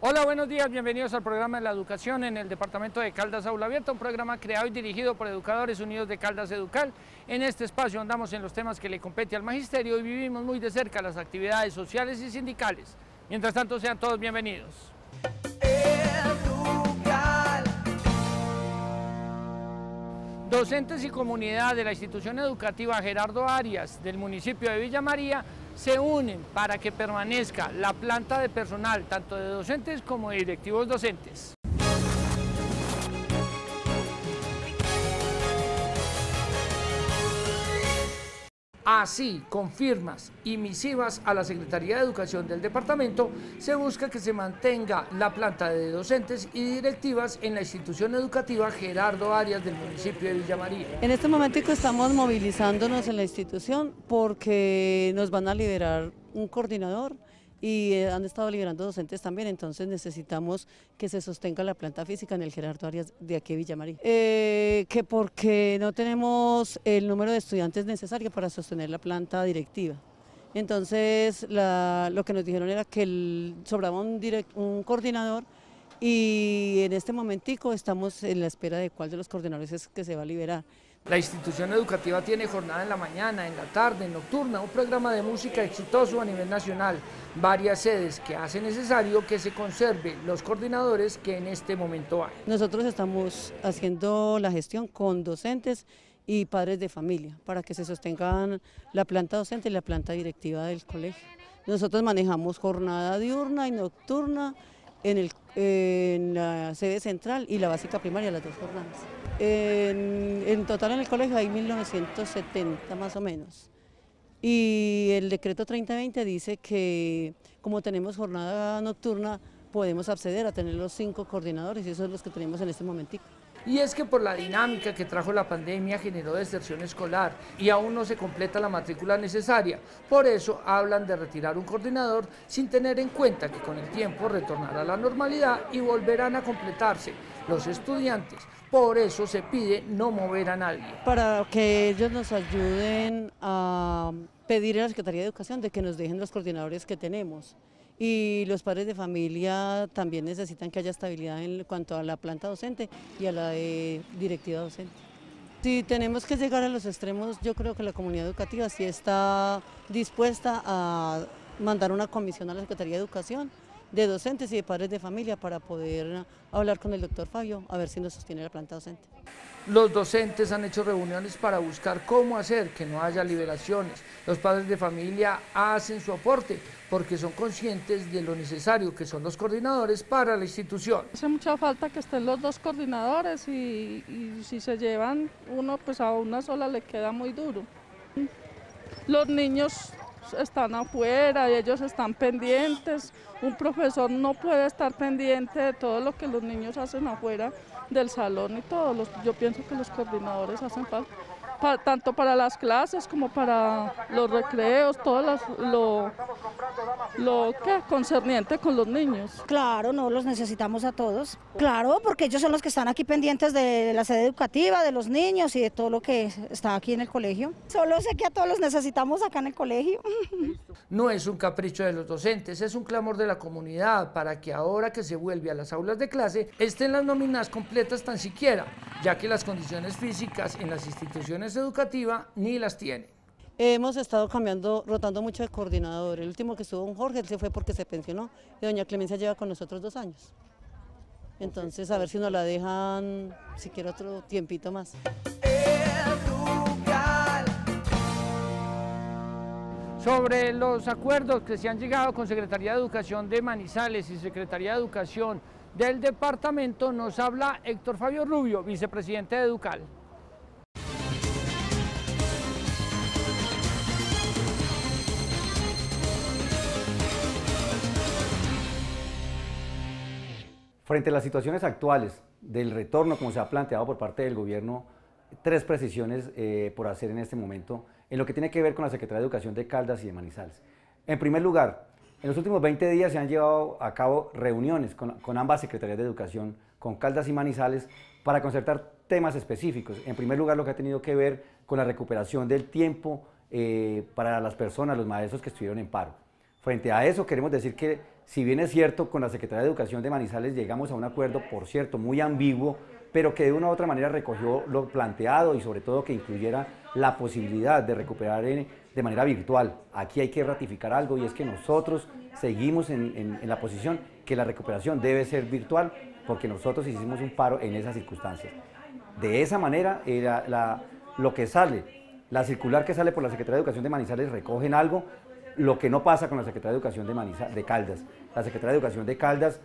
Hola, buenos días, bienvenidos al programa de la educación en el departamento de Caldas Aula Abierta, un programa creado y dirigido por Educadores Unidos de Caldas Educal. En este espacio andamos en los temas que le compete al magisterio y vivimos muy de cerca las actividades sociales y sindicales. Mientras tanto, sean todos bienvenidos. Docentes y comunidad de la institución educativa Gerardo Arias del municipio de Villa María se unen para que permanezca la planta de personal, tanto de docentes como de directivos docentes. Así, con firmas y misivas a la Secretaría de Educación del departamento, se busca que se mantenga la planta de docentes y directivas en la institución educativa Gerardo Arias del municipio de Villa María. En este momento estamos movilizándonos en la institución porque nos van a liberar un coordinador y han estado liberando docentes también, entonces necesitamos que se sostenga la planta física en el Gerardo Arias de aquí de Villa María. Que porque no tenemos el número de estudiantes necesario para sostener la planta directiva. Entonces lo que nos dijeron era que sobraba un coordinador y en este momentico estamos en la espera de cuál de los coordinadores es que se va a liberar. La institución educativa tiene jornada en la mañana, en la tarde, nocturna, un programa de música exitoso a nivel nacional, varias sedes que hace necesario que se conserve los coordinadores que en este momento hay. Nosotros estamos haciendo la gestión con docentes y padres de familia para que se sostengan la planta docente y la planta directiva del colegio. Nosotros manejamos jornada diurna y nocturna en la sede central y la básica primaria, las dos jornadas. En total en el colegio hay 1970 más o menos. Y el decreto 3020 dice que como tenemos jornada nocturna podemos acceder a tener los 5 coordinadores y esos son los que tenemos en este momentico. Y es que por la dinámica que trajo la pandemia generó deserción escolar y aún no se completa la matrícula necesaria. Por eso hablan de retirar un coordinador sin tener en cuenta que con el tiempo retornará a la normalidad y volverán a completarse los estudiantes. Por eso se pide no mover a nadie. Para que ellos nos ayuden a pedir a la Secretaría de Educación de que nos dejen los coordinadores que tenemos. Y los padres de familia también necesitan que haya estabilidad en cuanto a la planta docente y a la directiva docente. Si tenemos que llegar a los extremos, yo creo que la comunidad educativa sí está dispuesta a mandar una comisión a la Secretaría de Educación de docentes y de padres de familia para poder hablar con el doctor Fabio a ver si nos sostiene la planta docente. Los docentes han hecho reuniones para buscar cómo hacer que no haya liberaciones. Los padres de familia hacen su aporte porque son conscientes de lo necesario que son los coordinadores para la institución. Hace mucha falta que estén los dos coordinadores y si se llevan uno, pues a una sola le queda muy duro. Los niños están afuera y ellos están pendientes. Un profesor no puede estar pendiente de todo lo que los niños hacen afuera del salón y todo. Yo pienso que los coordinadores hacen falta, tanto para las clases como para los recreos, todo lo que concerniente con los niños. Claro, no los necesitamos a todos. Claro, porque ellos son los que están aquí pendientes de la sede educativa, de los niños y de todo lo que está aquí en el colegio. Solo sé que a todos los necesitamos acá en el colegio. No es un capricho de los docentes, es un clamor de la comunidad para que ahora que se vuelve a las aulas de clase estén las nóminas completas tan siquiera, ya que las condiciones físicas en las instituciones educativas ni las tienen. Hemos estado rotando mucho de coordinador. El último que estuvo don Jorge, él se fue porque se pensionó y doña Clemencia lleva con nosotros 2 años. Entonces a ver si nos la dejan siquiera otro tiempito más. Sobre los acuerdos que se han llegado con Secretaría de Educación de Manizales y Secretaría de Educación del departamento nos habla Héctor Fabio Rubio, vicepresidente de Educal. Frente a las situaciones actuales del retorno, como se ha planteado por parte del gobierno, 3 precisiones por hacer en este momento en lo que tiene que ver con la Secretaría de Educación de Caldas y de Manizales. En primer lugar, en los últimos 20 días se han llevado a cabo reuniones con ambas Secretarías de Educación, con Caldas y Manizales, para concertar temas específicos. En primer lugar, lo que ha tenido que ver con la recuperación del tiempo para las personas, los maestros que estuvieron en paro. Frente a eso, queremos decir que Si bien es cierto, con la Secretaría de Educación de Manizales llegamos a un acuerdo, por cierto, muy ambiguo, pero que de una u otra manera recogió lo planteado y sobre todo que incluyera la posibilidad de recuperar de manera virtual. Aquí hay que ratificar algo y es que nosotros seguimos en la posición que la recuperación debe ser virtual porque nosotros hicimos un paro en esas circunstancias. De esa manera, lo que sale, la circular que sale por la Secretaría de Educación de Manizales recogen algo, lo que no pasa con la Secretaría de Educación de Caldas. La Secretaría de Educación de Caldas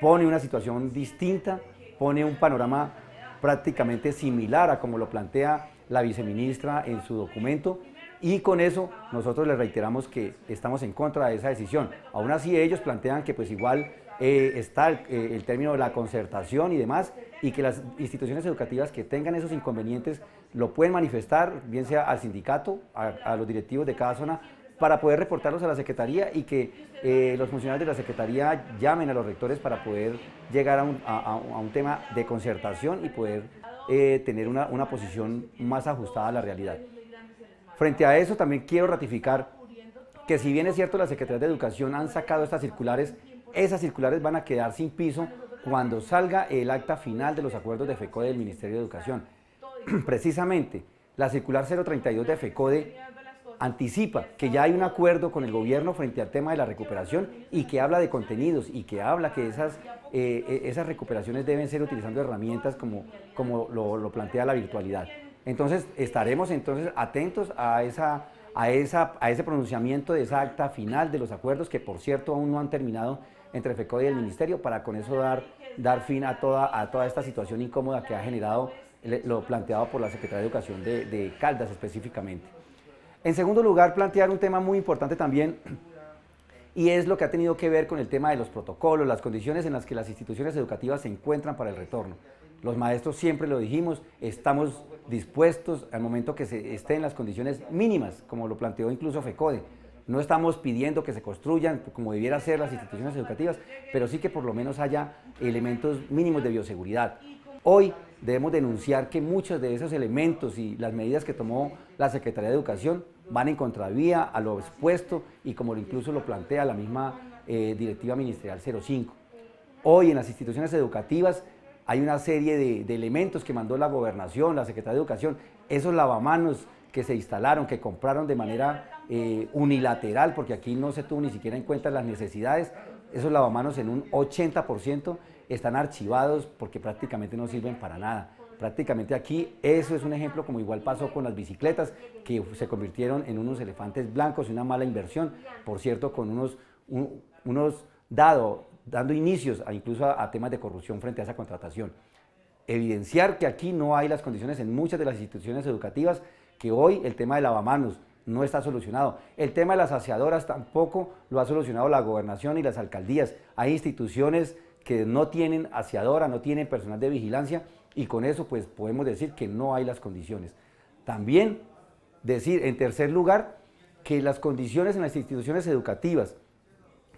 pone una situación distinta, pone un panorama prácticamente similar a como lo plantea la viceministra en su documento y con eso nosotros les reiteramos que estamos en contra de esa decisión. Aún así ellos plantean que pues igual está el término de la concertación y demás y que las instituciones educativas que tengan esos inconvenientes lo pueden manifestar, bien sea al sindicato, a los directivos de cada zona, para poder reportarlos a la Secretaría y que los funcionarios de la Secretaría llamen a los rectores para poder llegar a un tema de concertación y poder tener una posición más ajustada a la realidad. Frente a eso también quiero ratificar que si bien es cierto las Secretarías de Educación han sacado estas circulares, esas circulares van a quedar sin piso cuando salga el acta final de los acuerdos de FECODE del Ministerio de Educación. Precisamente, la circular 032 de FECODE anticipa que ya hay un acuerdo con el gobierno frente al tema de la recuperación y que habla de contenidos y que habla que esas recuperaciones deben ser utilizando herramientas como lo plantea la virtualidad. Entonces estaremos atentos a ese pronunciamiento de esa acta final de los acuerdos que por cierto aún no han terminado entre FECODE y el Ministerio para con eso dar fin a toda esta situación incómoda que ha generado lo planteado por la Secretaría de Educación de Caldas específicamente. En segundo lugar, plantear un tema muy importante también, y es lo que ha tenido que ver con el tema de los protocolos, las condiciones en las que las instituciones educativas se encuentran para el retorno. Los maestros, siempre lo dijimos, estamos dispuestos al momento que se estén en las condiciones mínimas, como lo planteó incluso FECODE. No estamos pidiendo que se construyan como debiera ser las instituciones educativas, pero sí que por lo menos haya elementos mínimos de bioseguridad. Hoy debemos denunciar que muchos de esos elementos y las medidas que tomó la Secretaría de Educación van en contravía a lo expuesto y como incluso lo plantea la misma Directiva Ministerial 05. Hoy en las instituciones educativas hay una serie de elementos que mandó la Gobernación, la Secretaría de Educación, esos lavamanos que se instalaron, que compraron de manera unilateral, porque aquí no se tuvo ni siquiera en cuenta las necesidades, esos lavamanos en un 80% están archivados porque prácticamente no sirven para nada. Prácticamente aquí eso es un ejemplo como igual pasó con las bicicletas que se convirtieron en unos elefantes blancos y una mala inversión, por cierto con dando inicios incluso a temas de corrupción frente a esa contratación. Evidenciar que aquí no hay las condiciones en muchas de las instituciones educativas, que hoy el tema de lavamanos no está solucionado. El tema de las aseadoras tampoco lo ha solucionado la Gobernación y las alcaldías. Hay instituciones que no tienen aseadora, no tienen personal de vigilancia y con eso pues podemos decir que no hay las condiciones. También decir, en tercer lugar, que las condiciones en las instituciones educativas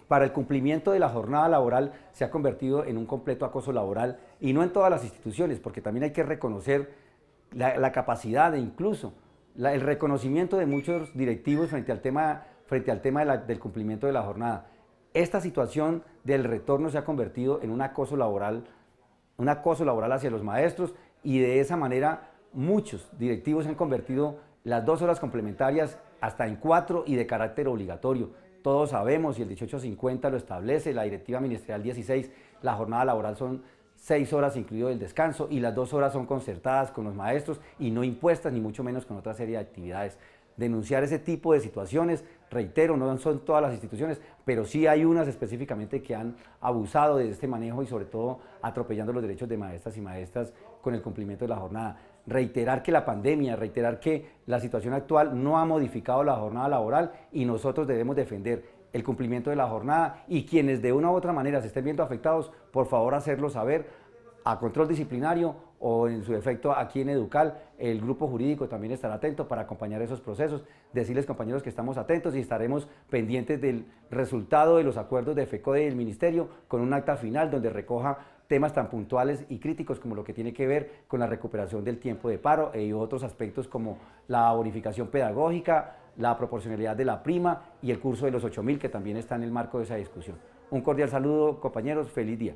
para el cumplimiento de la jornada laboral se ha convertido en un completo acoso laboral y no en todas las instituciones, porque también hay que reconocer la capacidad e incluso el reconocimiento de muchos directivos frente al tema del cumplimiento de la jornada. Esta situación del retorno se ha convertido en un acoso laboral hacia los maestros y de esa manera muchos directivos han convertido las 2 horas complementarias hasta en 4 y de carácter obligatorio. Todos sabemos y el 1850 lo establece, la Directiva Ministerial 16, la jornada laboral son 6 horas incluido el descanso y las 2 horas son concertadas con los maestros y no impuestas ni mucho menos con otra serie de actividades. Denunciar ese tipo de situaciones, reitero, no son todas las instituciones, pero sí hay unas específicamente que han abusado de este manejo y sobre todo atropellando los derechos de maestras y maestras con el cumplimiento de la jornada. Reiterar que la pandemia, reiterar que la situación actual no ha modificado la jornada laboral y nosotros debemos defender el cumplimiento de la jornada y quienes de una u otra manera se estén viendo afectados, por favor hacerlo saber a control disciplinario o en su defecto aquí en Educal, el grupo jurídico también estará atento para acompañar esos procesos, decirles compañeros que estamos atentos y estaremos pendientes del resultado de los acuerdos de FECODE y del Ministerio con un acta final donde recoja temas tan puntuales y críticos como lo que tiene que ver con la recuperación del tiempo de paro y otros aspectos como la bonificación pedagógica, la proporcionalidad de la prima y el curso de los 8.000 que también está en el marco de esa discusión. Un cordial saludo, compañeros, feliz día.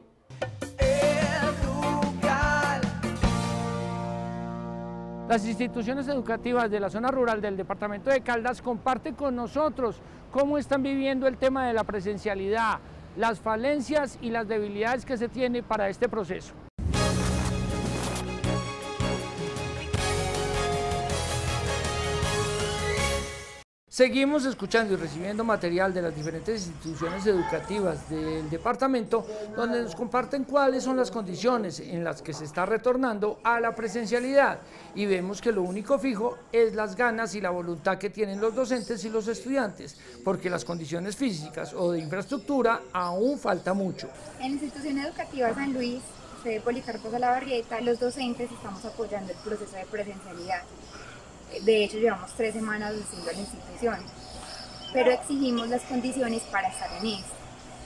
Las instituciones educativas de la zona rural del departamento de Caldas comparten con nosotros cómo están viviendo el tema de la presencialidad, las falencias y las debilidades que se tiene para este proceso. Seguimos escuchando y recibiendo material de las diferentes instituciones educativas del departamento, donde nos comparten cuáles son las condiciones en las que se está retornando a la presencialidad, y vemos que lo único fijo es las ganas y la voluntad que tienen los docentes y los estudiantes, porque las condiciones físicas o de infraestructura aún falta mucho. En la institución educativa San Luis, sede Policarpo Salabarrieta, los docentes estamos apoyando el proceso de presencialidad. De hecho, llevamos 3 semanas asistiendo a la institución, pero exigimos las condiciones para estar en esto.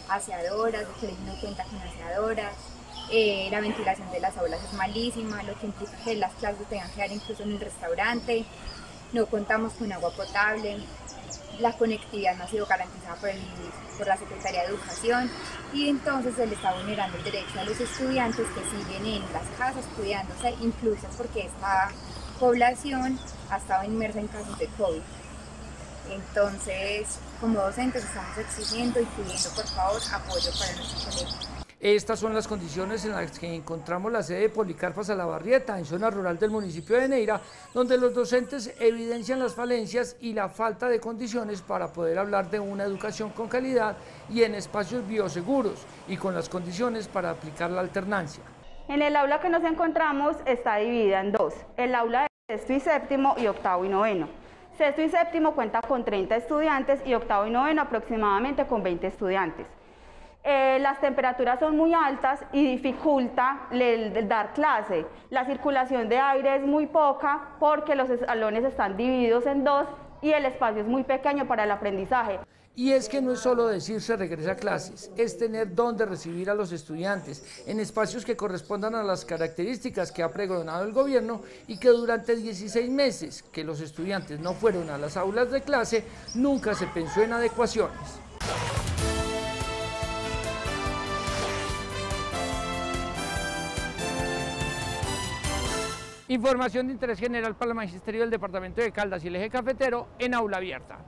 Aseadoras, el colegio no cuenta con aseadoras, la ventilación de las aulas es malísima, lo que implica que las clases tengan que dar incluso en el restaurante, no contamos con agua potable, la conectividad no ha sido garantizada por la Secretaría de Educación, y entonces se le está vulnerando el derecho a los estudiantes que siguen en las casas cuidándose, incluso porque esta población ha estado inmersa en casos de COVID. Entonces, como docentes estamos exigiendo y pidiendo por favor apoyo para nuestro colegio. Estas son las condiciones en las que encontramos la sede de Policarpo Salabarrieta, en zona rural del municipio de Neira, donde los docentes evidencian las falencias y la falta de condiciones para poder hablar de una educación con calidad y en espacios bioseguros, y con las condiciones para aplicar la alternancia. En el aula que nos encontramos está dividida en dos, el aula de sexto y séptimo y octavo y noveno. Sexto y séptimo cuenta con 30 estudiantes y octavo y noveno aproximadamente con 20 estudiantes. Las temperaturas son muy altas y dificulta el dar clase. La circulación de aire es muy poca porque los salones están divididos en dos y el espacio es muy pequeño para el aprendizaje. Y es que no es solo decir se regresa a clases, es tener dónde recibir a los estudiantes, en espacios que correspondan a las características que ha pregonado el gobierno, y que durante 16 meses que los estudiantes no fueron a las aulas de clase, nunca se pensó en adecuaciones. Información de interés general para el magisterio del departamento de Caldas y el eje cafetero en aula abierta.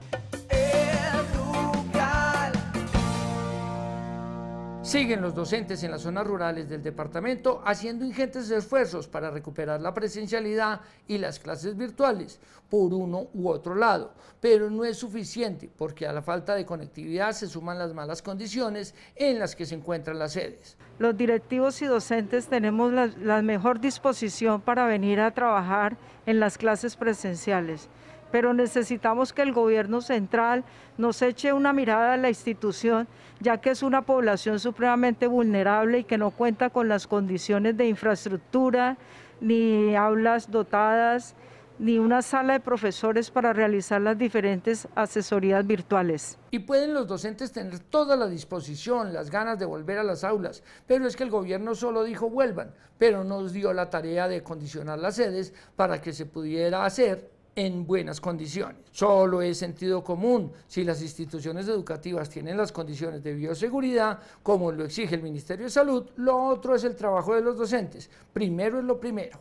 Siguen los docentes en las zonas rurales del departamento haciendo ingentes esfuerzos para recuperar la presencialidad y las clases virtuales, por uno u otro lado, pero no es suficiente porque a la falta de conectividad se suman las malas condiciones en las que se encuentran las sedes. Los directivos y docentes tenemos la mejor disposición para venir a trabajar en las clases presenciales, pero necesitamos que el gobierno central nos eche una mirada a la institución, ya que es una población supremamente vulnerable y que no cuenta con las condiciones de infraestructura, ni aulas dotadas, ni una sala de profesores para realizar las diferentes asesorías virtuales. Y pueden los docentes tener toda la disposición, las ganas de volver a las aulas, pero es que el gobierno solo dijo vuelvan, pero nos dio la tarea de condicionar las sedes para que se pudiera hacer en buenas condiciones. Solo es sentido común. Si las instituciones educativas tienen las condiciones de bioseguridad, como lo exige el Ministerio de Salud, lo otro es el trabajo de los docentes. Primero es lo primero.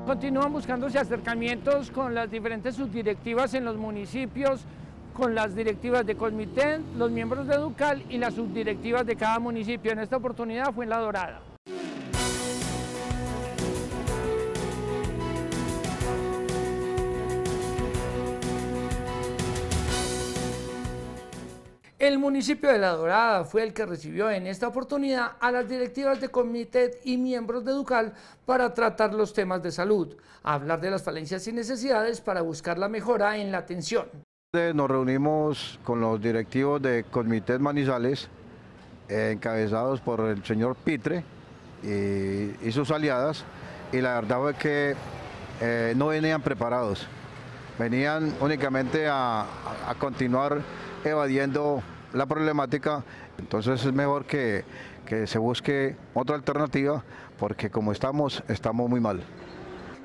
Continúan buscándose acercamientos con las diferentes subdirectivas en los municipios, con las directivas de Colmitet, los miembros de Educal y las subdirectivas de cada municipio. En esta oportunidad fue en La Dorada. El municipio de La Dorada fue el que recibió en esta oportunidad a las directivas de Colmitet y miembros de Educal para tratar los temas de salud, hablar de las falencias y necesidades para buscar la mejora en la atención. Nos reunimos con los directivos de Colmitet Manizales, encabezados por el señor Pitre y sus aliadas, y la verdad fue que no venían preparados, venían únicamente a continuar evadiendo la problemática. Entonces es mejor que se busque otra alternativa, porque como estamos muy mal.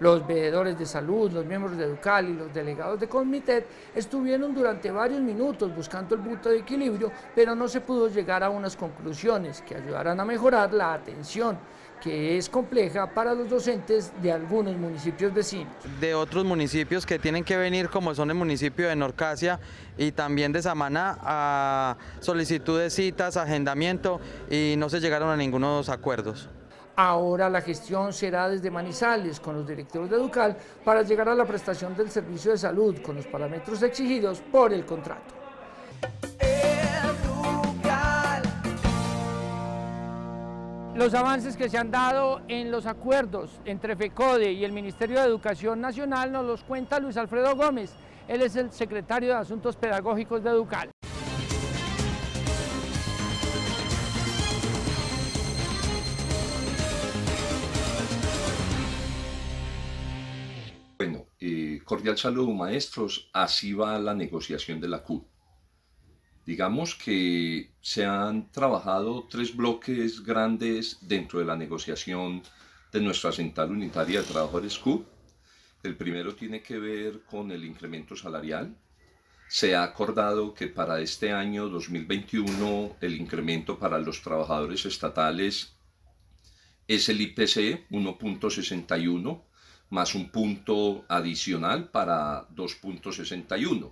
Los veedores de salud, los miembros de Educal y los delegados de Comitet estuvieron durante varios minutos buscando el punto de equilibrio, pero no se pudo llegar a unas conclusiones que ayudaran a mejorar la atención, que es compleja para los docentes de algunos municipios vecinos. De otros municipios que tienen que venir, como son el municipio de Norcasia y también de Samaná, a solicitud de citas, agendamiento, y no se llegaron a ninguno de los acuerdos. Ahora la gestión será desde Manizales con los directivos de Educal para llegar a la prestación del servicio de salud con los parámetros exigidos por el contrato. Los avances que se han dado en los acuerdos entre FECODE y el Ministerio de Educación Nacional nos los cuenta Luis Alfredo Gómez. Él es el secretario de Asuntos Pedagógicos de Educal. Bueno, cordial saludo, maestros. Así va la negociación de la CUT. Digamos que se han trabajado 3 bloques grandes dentro de la negociación de nuestra Central Unitaria de Trabajadores CUT. El primero tiene que ver con el incremento salarial. Se ha acordado que para este año 2021 el incremento para los trabajadores estatales es el IPC 1.61 más un punto adicional para 2.61.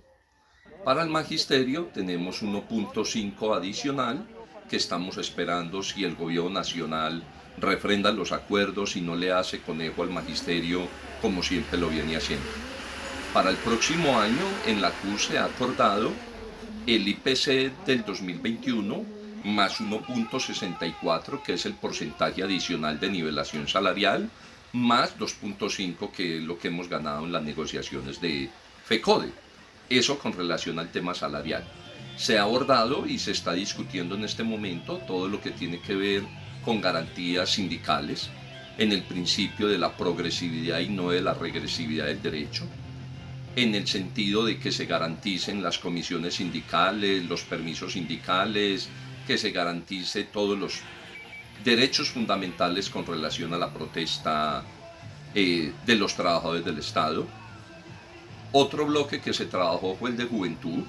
Para el magisterio tenemos 1.5 adicional que estamos esperando si el gobierno nacional refrenda los acuerdos y no le hace conejo al magisterio como siempre lo viene haciendo. Para el próximo año en la CUT se ha acordado el IPC del 2021 más 1.64 que es el porcentaje adicional de nivelación salarial más 2.5 que es lo que hemos ganado en las negociaciones de FECODE. Eso con relación al tema salarial. Se ha abordado y se está discutiendo en este momento todo lo que tiene que ver con garantías sindicales en el principio de la progresividad y no de la regresividad del derecho, en el sentido de que se garanticen las comisiones sindicales, los permisos sindicales, que se garantice todos los derechos fundamentales con relación a la protesta de los trabajadores del Estado. Otro bloque que se trabajó fue el de juventud.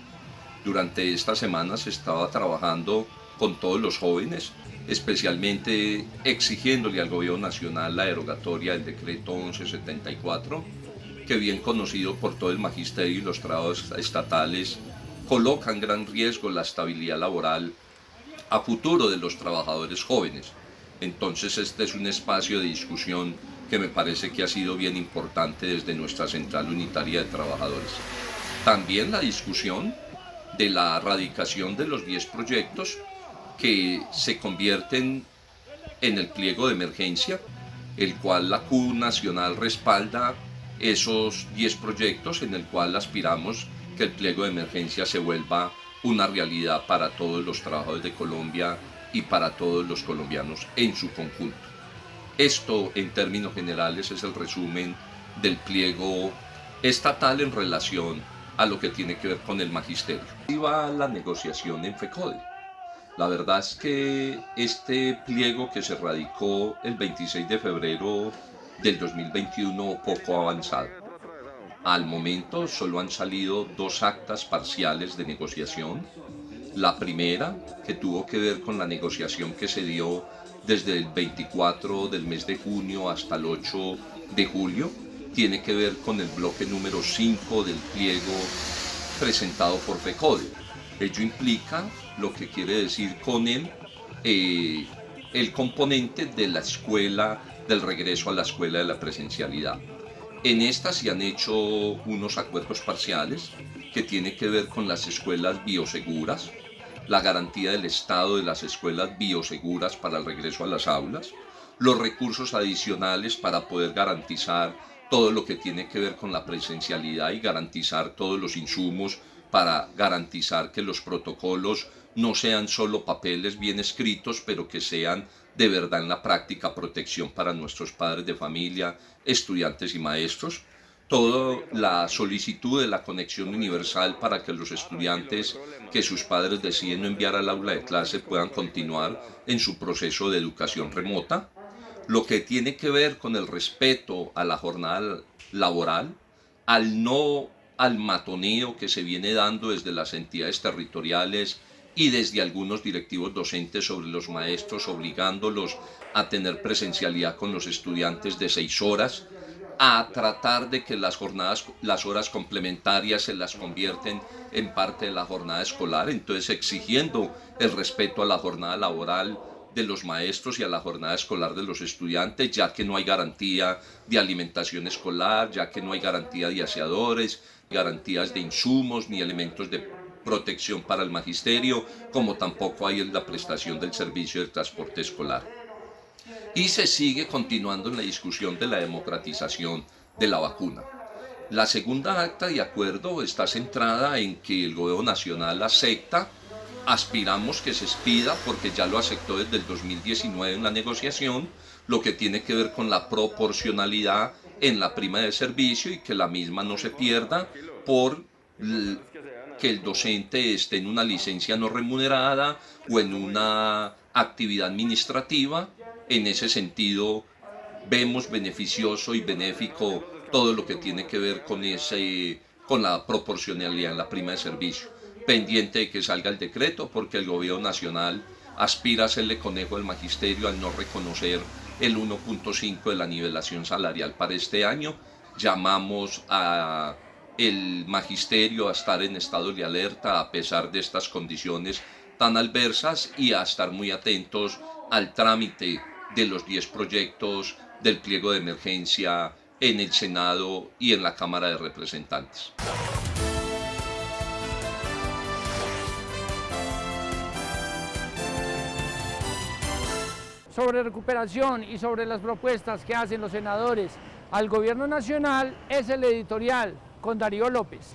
Durante esta semana se estaba trabajando con todos los jóvenes, especialmente exigiéndole al gobierno nacional la derogatoria del decreto 1174, que bien conocido por todo el magisterio y los trabajadores estatales, coloca en gran riesgo la estabilidad laboral a futuro de los trabajadores jóvenes. Entonces este es un espacio de discusión que me parece que ha sido bien importante desde nuestra Central Unitaria de Trabajadores. También la discusión de la erradicación de los 10 proyectos que se convierten en el pliego de emergencia, el cual la CUT Nacional respalda esos 10 proyectos en el cual aspiramos que el pliego de emergencia se vuelva una realidad para todos los trabajadores de Colombia y para todos los colombianos en su conjunto. Esto, en términos generales, es el resumen del pliego estatal en relación a lo que tiene que ver con el magisterio. Ahí va la negociación en FECODE. La verdad es que este pliego que se radicó el 26 de febrero del 2021 poco avanzado. Al momento solo han salido 2 actas parciales de negociación. La primera, que tuvo que ver con la negociación que se dio desde el 24 del mes de junio hasta el 8 de julio, tiene que ver con el bloque número 5 del pliego presentado por FECODE. Ello implica lo que quiere decir con él el componente de la escuela, del regreso a la escuela de la presencialidad. En esta se han hecho unos acuerdos parciales que tienen que ver con las escuelas bioseguras, la garantía del Estado de las escuelas bioseguras para el regreso a las aulas, los recursos adicionales para poder garantizar todo lo que tiene que ver con la presencialidad y garantizar todos los insumos para garantizar que los protocolos no sean solo papeles bien escritos, pero que sean de verdad en la práctica protección para nuestros padres de familia, estudiantes y maestros. Toda la solicitud de la conexión universal para que los estudiantes que sus padres deciden no enviar al aula de clase puedan continuar en su proceso de educación remota. lo que tiene que ver con el respeto a la jornada laboral, al matoneo que se viene dando desde las entidades territoriales y desde algunos directivos docentes sobre los maestros, obligándolos a tener presencialidad con los estudiantes de 6 horas, a tratar de que las horas complementarias se las convierten en parte de la jornada escolar, entonces exigiendo el respeto a la jornada laboral de los maestros y a la jornada escolar de los estudiantes, ya que no hay garantía de alimentación escolar, ya que no hay garantía de aseadores, garantías de insumos ni elementos de protección para el magisterio, como tampoco hay en la prestación del servicio de transporte escolar. Y se sigue continuando en la discusión de la democratización de la vacuna. La segunda acta de acuerdo está centrada en que el gobierno nacional acepta, aspiramos que se expida, porque ya lo aceptó desde el 2019 en la negociación, lo que tiene que ver con la proporcionalidad en la prima de servicio y que la misma no se pierda por que el docente esté en una licencia no remunerada o en una actividad administrativa. En ese sentido, vemos beneficioso y benéfico todo lo que tiene que ver con la proporcionalidad en la prima de servicio. Pendiente de que salga el decreto, porque el gobierno nacional aspira a hacerle conejo al magisterio al no reconocer el 1.5 de la nivelación salarial para este año. Llamamos a el magisterio a estar en estado de alerta a pesar de estas condiciones tan adversas y a estar muy atentos al trámite de los 10 proyectos del pliego de emergencia en el Senado y en la Cámara de Representantes. Sobre recuperación y sobre las propuestas que hacen los senadores al gobierno nacional es el editorial con Darío López.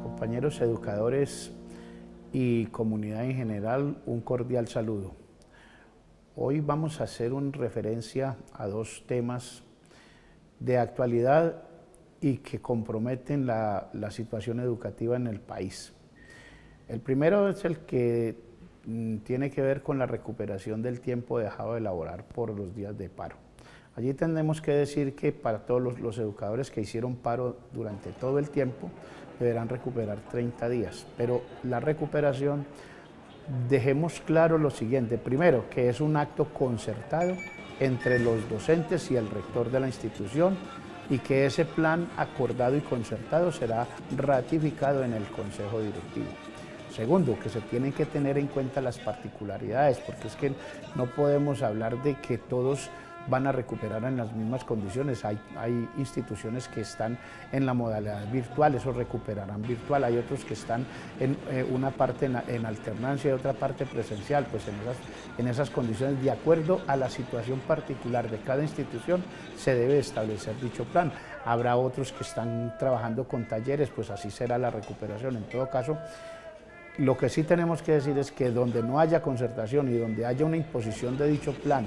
Compañeros educadores y comunidad en general, un cordial saludo. Hoy vamos a hacer una referencia a 2 temas de actualidad y que comprometen la situación educativa en el país. El primero es el que tiene que ver con la recuperación del tiempo dejado de laborar por los días de paro. Allí tenemos que decir que para todos los educadores que hicieron paro durante todo el tiempo deberán recuperar 30 días, pero la recuperación, dejemos claro lo siguiente: primero, que es un acto concertado entre los docentes y el rector de la institución y que ese plan acordado y concertado será ratificado en el Consejo Directivo. Segundo, que se tienen que tener en cuenta las particularidades, porque es que no podemos hablar de que todos van a recuperar en las mismas condiciones. Hay instituciones que están en la modalidad virtual, eso recuperarán virtual. Hay otros que están en una parte en alternancia y otra parte presencial. Pues en esas condiciones, de acuerdo a la situación particular de cada institución, se debe establecer dicho plan. Habrá otros que están trabajando con talleres, pues así será la recuperación. En todo caso, lo que sí tenemos que decir es que donde no haya concertación y donde haya una imposición de dicho plan,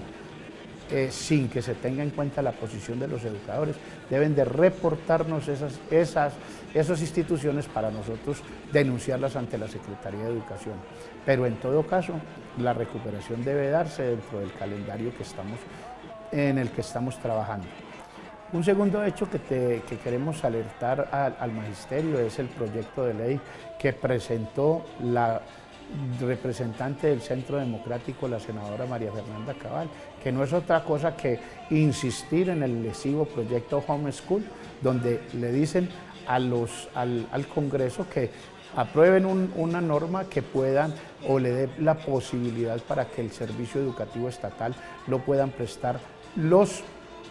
sin que se tenga en cuenta la posición de los educadores, deben de reportarnos esas instituciones para nosotros denunciarlas ante la Secretaría de Educación. Pero en todo caso, la recuperación debe darse dentro del calendario en el que estamos trabajando. Un segundo hecho que queremos alertar al magisterio es el proyecto de ley que presentó la representante del Centro Democrático, la senadora María Fernanda Cabal, que no es otra cosa que insistir en el lesivo proyecto Homeschool, donde le dicen al Congreso que aprueben una norma que puedan o le dé la posibilidad para que el servicio educativo estatal lo puedan prestar los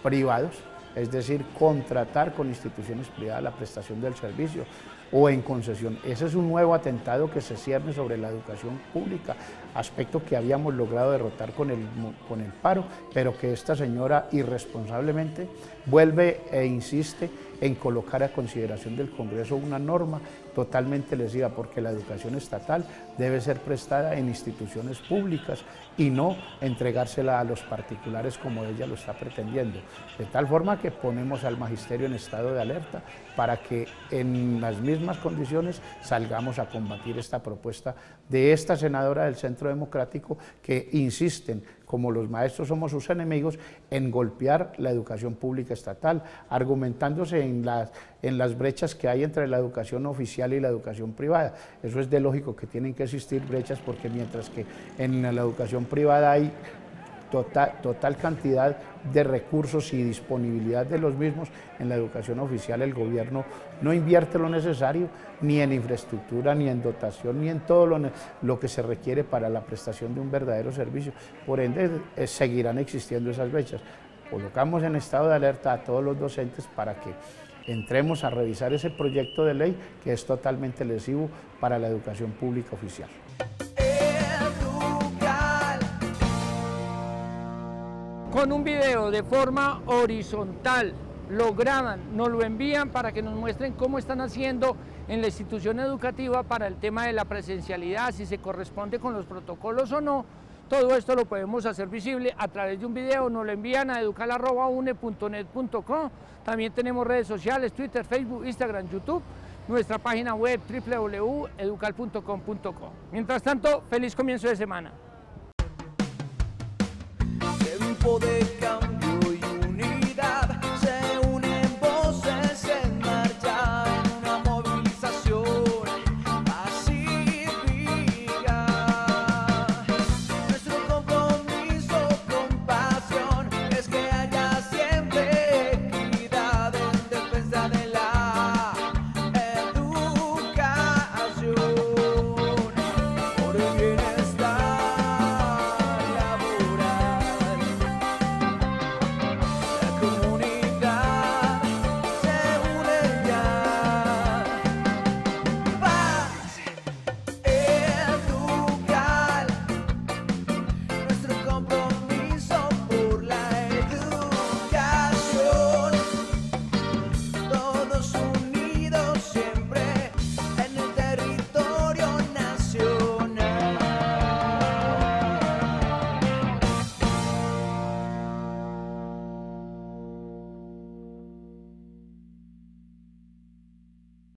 privados, es decir, contratar con instituciones privadas la prestación del servicio o en concesión. Ese es un nuevo atentado que se cierne sobre la educación pública, aspecto que habíamos logrado derrotar con el paro, pero que esta señora irresponsablemente vuelve e insiste en colocar a consideración del Congreso una norma totalmente lesiva, porque la educación estatal debe ser prestada en instituciones públicas y no entregársela a los particulares como ella lo está pretendiendo. De tal forma que ponemos al magisterio en estado de alerta para que en las mismas condiciones salgamos a combatir esta propuesta de esta senadora del Centro Democrático, que insisten, como los maestros somos sus enemigos, en golpear la educación pública estatal, argumentándose en las brechas que hay entre la educación oficial y la educación privada. Eso es de lógico que tienen que existir brechas, porque mientras que en la educación privada hay total cantidad de recursos y disponibilidad de los mismos, en la educación oficial el gobierno no invierte lo necesario, ni en infraestructura, ni en dotación, ni en todo lo que se requiere para la prestación de un verdadero servicio. Por ende, seguirán existiendo esas brechas. Colocamos en estado de alerta a todos los docentes para que entremos a revisar ese proyecto de ley que es totalmente lesivo para la educación pública oficial. Con un video de forma horizontal, lo graban, nos lo envían para que nos muestren cómo están haciendo en la institución educativa para el tema de la presencialidad, si se corresponde con los protocolos o no. Todo esto lo podemos hacer visible a través de un video, nos lo envían a educal@une.net.co. También tenemos redes sociales, Twitter, Facebook, Instagram, YouTube, nuestra página web www.educal.com.co. Mientras tanto, feliz comienzo de semana. Tiempo de cambiar.